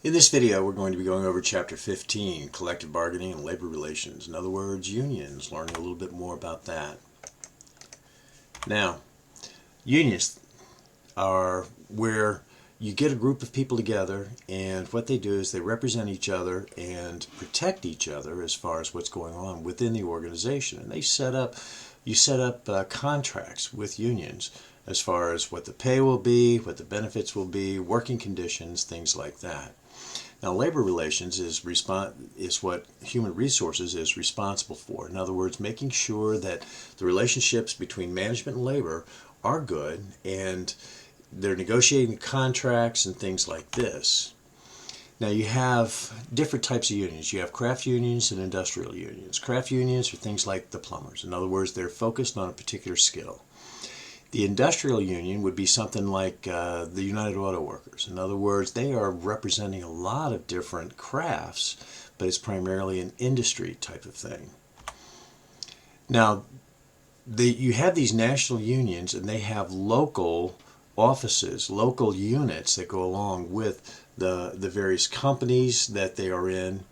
In this video, we're going to be going over Chapter 15, Collective Bargaining and Labor Relations. In other words, unions, learning a little bit more about that. Now, unions are where you get a group of people together, and what they do is they represent each other and protect each other as far as what's going on within the organization. And you set up contracts with unions as far as what the pay will be, what the benefits will be, working conditions, things like that. Now, labor relations is what human resources is responsible for. In other words, making sure that the relationships between management and labor are good, and they're negotiating contracts and things like this. Now, you have different types of unions. You have craft unions and industrial unions. Craft unions are things like the plumbers. In other words, they're focused on a particular skill. The industrial union would be something like the United Auto Workers. In other words, they are representing a lot of different crafts, but it's primarily an industry type of thing. Now, you have these national unions, and they have local offices, local units that go along with the various companies that they are in.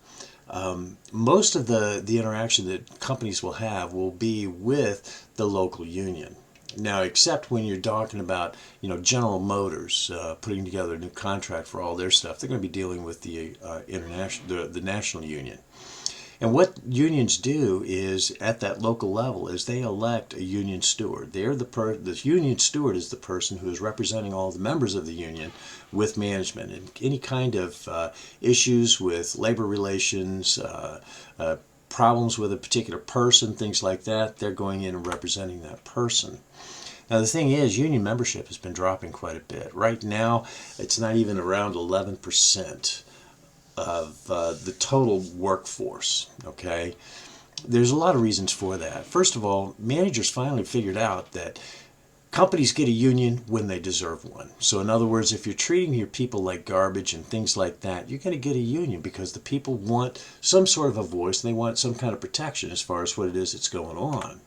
Most of the interaction that companies will have will be with the local union. Now, except when you're talking about, General Motors putting together a new contract for all their stuff, they're going to be dealing with the national union. And what unions do is, at that local level, is they elect a union steward. The union steward is the person who is representing all the members of the union with management, and any kind of issues with labor relations, problems with a particular person, things like that, they're going in and representing that person. Now, the thing is, union membership has been dropping quite a bit. Right now, it's not even around 11% of the total workforce, okay? There's a lot of reasons for that. First of all, managers finally figured out that companies get a union when they deserve one. So in other words, if you're treating your people like garbage and things like that, you're going to get a union because the people want some sort of a voice, and they want some kind of protection as far as what it is that's going on.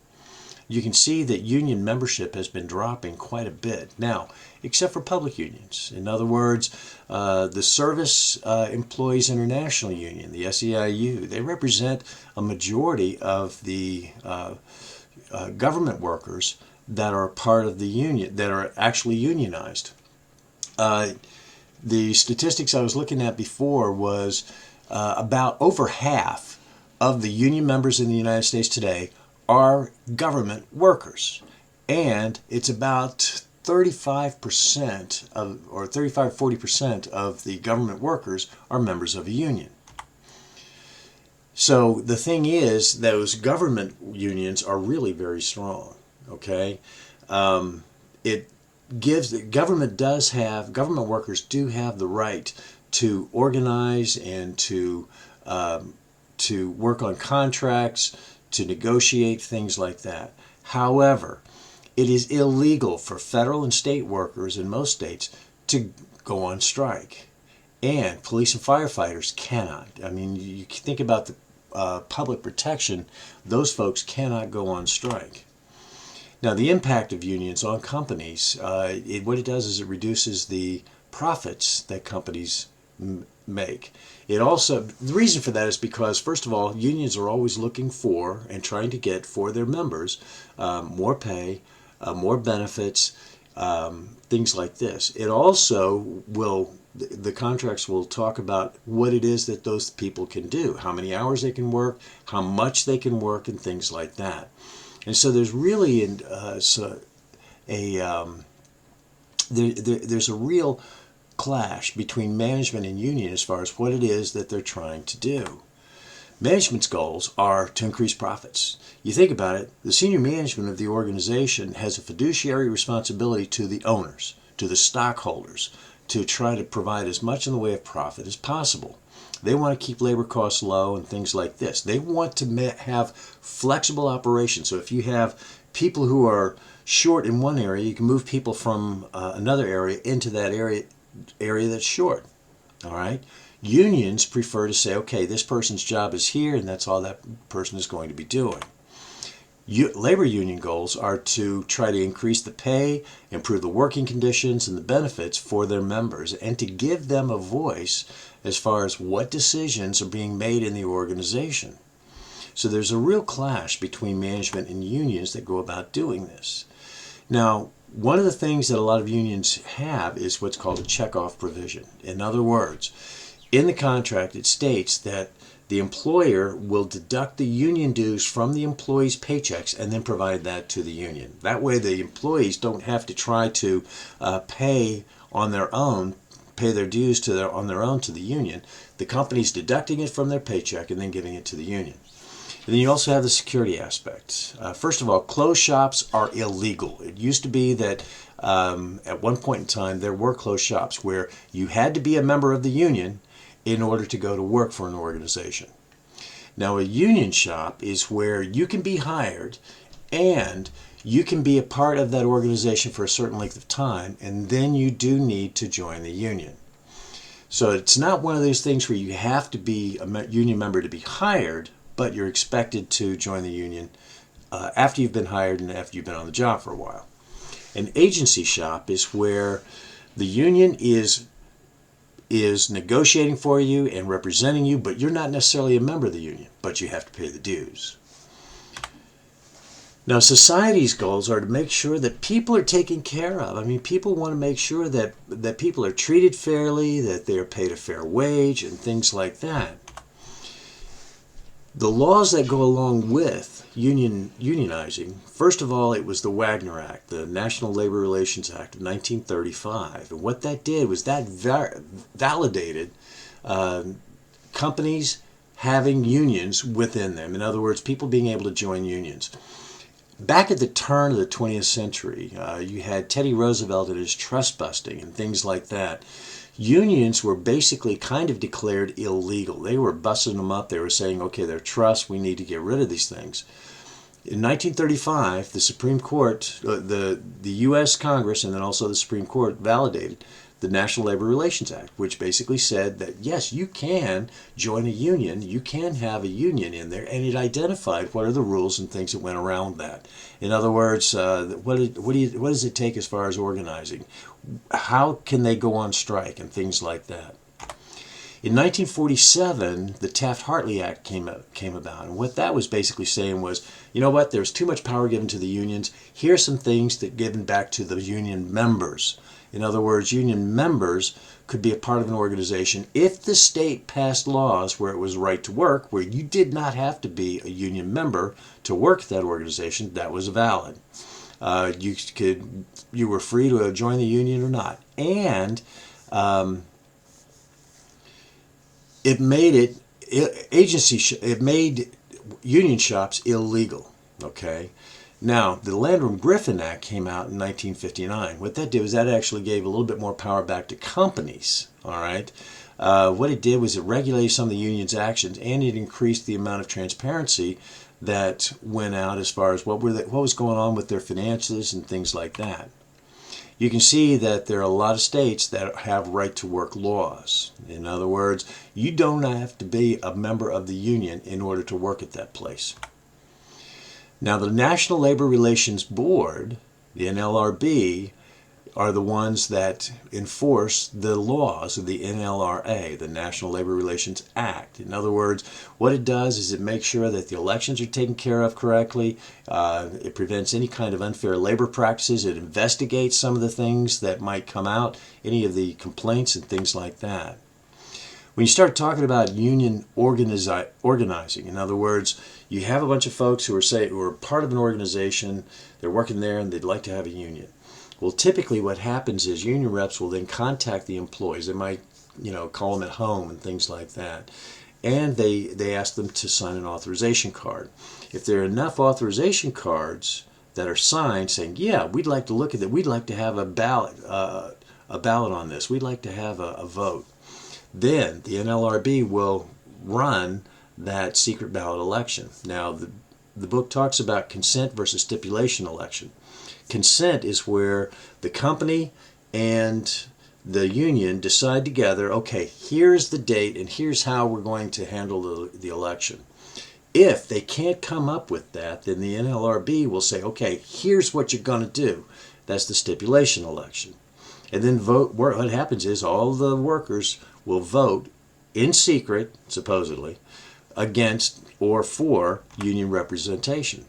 You can see that union membership has been dropping quite a bit now, except for public unions. In other words, the Service Employees International Union, the SEIU, they represent a majority of the government workers that are part of the union, that are actually unionized. The statistics I was looking at before was about over half of the union members in the United States today are government workers, and it's about 35% or 40% of the government workers are members of a union. So the thing is, those government unions are really very strong. Okay, government workers do have the right to organize and to work on contracts, to negotiate, things like that. However, it is illegal for federal and state workers in most states to go on strike. And police and firefighters cannot. I mean, you think about the public protection, those folks cannot go on strike. Now, the impact of unions on companies, what it does is it reduces the profits that companies make. The reason for that is because, first of all, unions are always looking for and trying to get for their members more pay, more benefits, things like this. It also the contracts will talk about what it is that those people can do, how many hours they can work, how much they can work, and things like that. And so there's really there's a real clash between management and union as far as what it is that they're trying to do. Management's goals are to increase profits. You think about it, the senior management of the organization has a fiduciary responsibility to the owners, to the stockholders, to try to provide as much in the way of profit as possible. They want to keep labor costs low and things like this. They want to have flexible operations. So if you have people who are short in one area, you can move people from another area into that area that's short. All right? Unions prefer to say, okay, this person's job is here, and that's all that person is going to be doing. Labor union goals are to try to increase the pay, improve the working conditions and the benefits for their members, and to give them a voice as far as what decisions are being made in the organization. So there's a real clash between management and unions that go about doing this. Now, one of the things that a lot of unions have is what's called a checkoff provision. In other words, in the contract it states that the employer will deduct the union dues from the employees' paychecks and then provide that to the union. That way the employees don't have to try to pay their dues on their own to the union. The company's deducting it from their paycheck and then giving it to the union. And then you also have the security aspect. First of all, closed shops are illegal. It used to be that at one point in time there were closed shops where you had to be a member of the union in order to go to work for an organization. Now, a union shop is where you can be hired and you can be a part of that organization for a certain length of time, and then you do need to join the union. So it's not one of those things where you have to be a union member to be hired, but you're expected to join the union after you've been hired and after you've been on the job for a while. An agency shop is where the union is negotiating for you and representing you, but you're not necessarily a member of the union, but you have to pay the dues. Now, society's goals are to make sure that people are taken care of. I mean, people want to make sure that people are treated fairly, that they are paid a fair wage, and things like that. The laws that go along with unionizing, first of all, it was the Wagner Act, the National Labor Relations Act of 1935. And what that did was that validated companies having unions within them. In other words, people being able to join unions. Back at the turn of the 20th century, you had Teddy Roosevelt and his trust busting and things like that. Unions were basically kind of declared illegal. They were busting them up. They were saying, okay, they're trusts. We need to get rid of these things. In 1935, the Supreme Court, the U.S. Congress, and then also the Supreme Court validated the National Labor Relations Act, which basically said that, yes, you can join a union, you can have a union in there, and it identified what are the rules and things that went around that. In other words, what does it take as far as organizing? How can they go on strike and things like that? In 1947, the Taft-Hartley Act came about, and what that was basically saying was, you know what, there's too much power given to the unions. Here's some things that given back to the union members. In other words, union members could be a part of an organization if the state passed laws where it was right to work, where you did not have to be a union member to work at that organization. That was valid. You were free to join the union or not, and it made union shops illegal. Okay. Now, the Landrum-Griffin Act came out in 1959. What that did was that actually gave a little bit more power back to companies, all right? What it did was it regulated some of the union's actions, and it increased the amount of transparency that went out as far as what was going on with their finances and things like that. You can see that there are a lot of states that have right-to-work laws. In other words, you don't have to be a member of the union in order to work at that place. Now, the National Labor Relations Board, the NLRB, are the ones that enforce the laws of the NLRA, the National Labor Relations Act. In other words, what it does is it makes sure that the elections are taken care of correctly. It prevents any kind of unfair labor practices. It investigates some of the things that might come out, any of the complaints and things like that. When you start talking about union organizing, in other words, you have a bunch of folks who are part of an organization, they're working there and they'd like to have a union. Well, typically what happens is union reps will then contact the employees. They might, call them at home and things like that. And they ask them to sign an authorization card. If there are enough authorization cards that are signed saying, yeah, we'd like to look at that, we'd like to have a ballot on this, we'd like to have a vote, then the NLRB will run that secret ballot election. Now, the book talks about consent versus stipulation election. Consent is where the company and the union decide together, okay, here's the date and here's how we're going to handle the election. If they can't come up with that, then the NLRB will say, okay, here's what you're going to do. That's the stipulation election. And then vote. What happens is all the workers will vote in secret, supposedly, against or for union representation.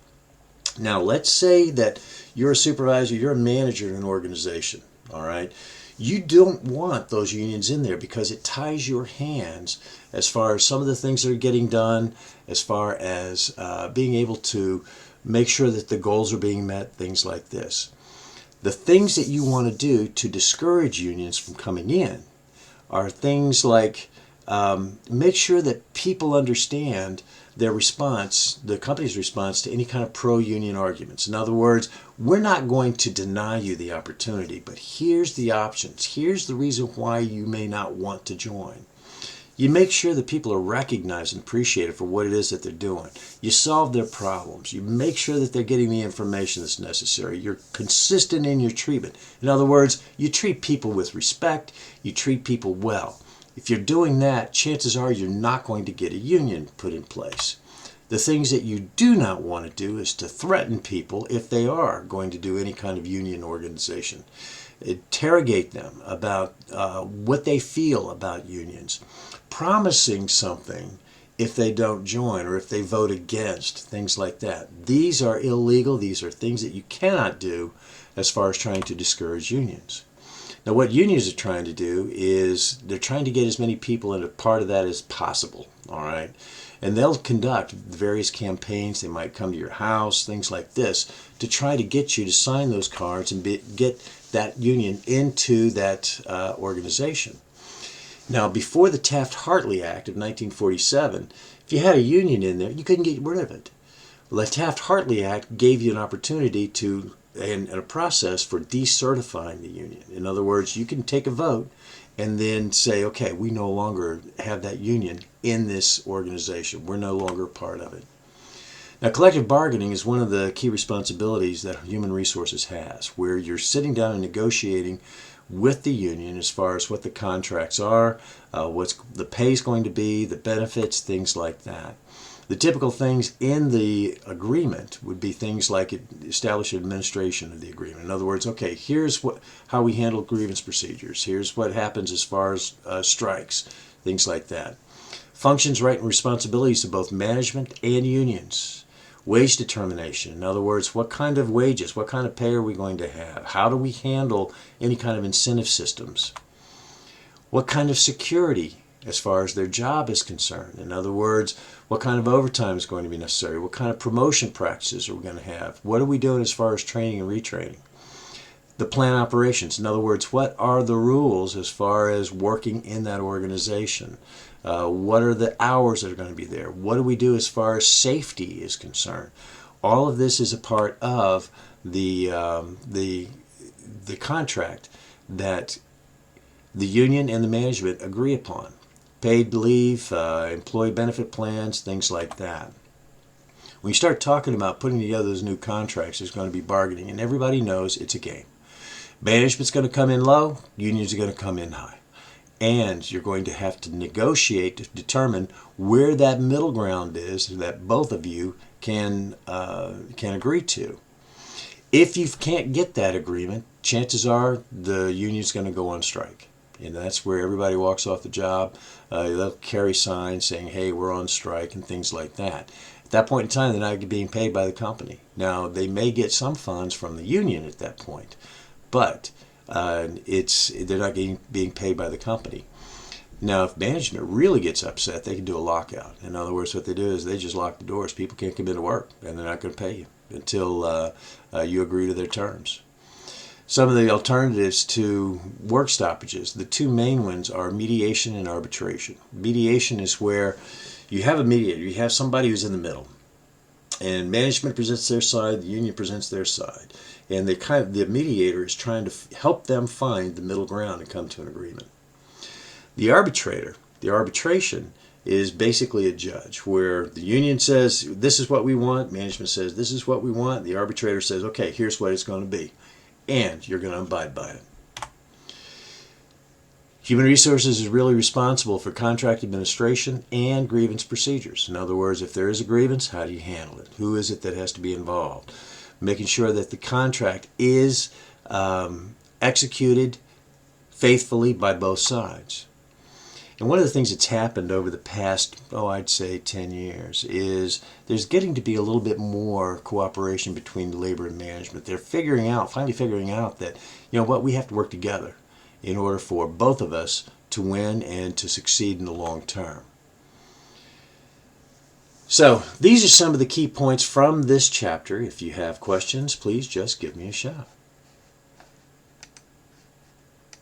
Now, let's say that you're a supervisor, you're a manager in an organization, all right? You don't want those unions in there because it ties your hands as far as some of the things that are getting done, as far as being able to make sure that the goals are being met, things like this. The things that you want to do to discourage unions from coming in are things like make sure that people understand their response, the company's response to any kind of pro-union arguments. In other words, we're not going to deny you the opportunity, but here's the options. Here's the reason why you may not want to join. You make sure that people are recognized and appreciated for what it is that they're doing. You solve their problems. You make sure that they're getting the information that's necessary. You're consistent in your treatment. In other words, you treat people with respect. You treat people well. If you're doing that, chances are you're not going to get a union put in place. The things that you do not want to do is to threaten people if they are going to do any kind of union organization. Interrogate them about what they feel about unions. Promising something if they don't join or if they vote against, things like that. These are illegal. These are things that you cannot do as far as trying to discourage unions. Now, what unions are trying to do is they're trying to get as many people in a part of that as possible, all right? And they'll conduct various campaigns. They might come to your house, things like this, to try to get you to sign those cards and get that union into that organization. Now, before the Taft-Hartley Act of 1947, if you had a union in there, you couldn't get rid of it. Well, the Taft-Hartley Act gave you an opportunity to and a process for decertifying the union. In other words, you can take a vote and then say, okay, we no longer have that union in this organization. We're no longer a part of it. Now, collective bargaining is one of the key responsibilities that human resources has, where you're sitting down and negotiating with the union as far as what the contracts are, what's the pay is going to be, the benefits, things like that. The typical things in the agreement would be things like establish administration of the agreement. In other words, okay, here's how we handle grievance procedures. Here's what happens as far as strikes, things like that. Functions, rights, and responsibilities of both management and unions. Wage determination. In other words, what kind of wages, what kind of pay are we going to have? How do we handle any kind of incentive systems? What kind of security as far as their job is concerned? In other words, what kind of overtime is going to be necessary? What kind of promotion practices are we going to have? What are we doing as far as training and retraining? The plant operations. In other words, what are the rules as far as working in that organization? What are the hours that are going to be there? What do we do as far as safety is concerned? All of this is a part of the contract that the union and the management agree upon. Paid leave, employee benefit plans, things like that. When you start talking about putting together those new contracts, there's going to be bargaining, and everybody knows it's a game. Management's going to come in low, unions are going to come in high. And you're going to have to negotiate to determine where that middle ground is that both of you can agree to. If you can't get that agreement, chances are the union's going to go on strike. And that's where everybody walks off the job. They'll carry signs saying, hey, we're on strike and things like that. At that point in time, they're not being paid by the company. Now, they may get some funds from the union at that point, but they're not being paid by the company. Now, if management really gets upset, they can do a lockout. In other words, what they do is they just lock the doors. People can't come into work, and they're not going to pay you until you agree to their terms. Some of the alternatives to work stoppages, the two main ones are mediation and arbitration. Mediation is where you have a mediator, you have somebody who's in the middle, and management presents their side, the union presents their side, and the mediator is trying to help them find the middle ground and come to an agreement. The arbitration is basically a judge where the union says, this is what we want, management says, this is what we want, the arbitrator says, okay, here's what it's going to be. And you're going to abide by it. Human Resources is really responsible for contract administration and grievance procedures. In other words, if there is a grievance, how do you handle it? Who is it that has to be involved? Making sure that the contract is executed faithfully by both sides. And one of the things that's happened over the past, I'd say 10 years, is there's getting to be a little bit more cooperation between labor and management. They're finally figuring out that, we have to work together in order for both of us to win and to succeed in the long term. So these are some of the key points from this chapter. If you have questions, please just give me a shout.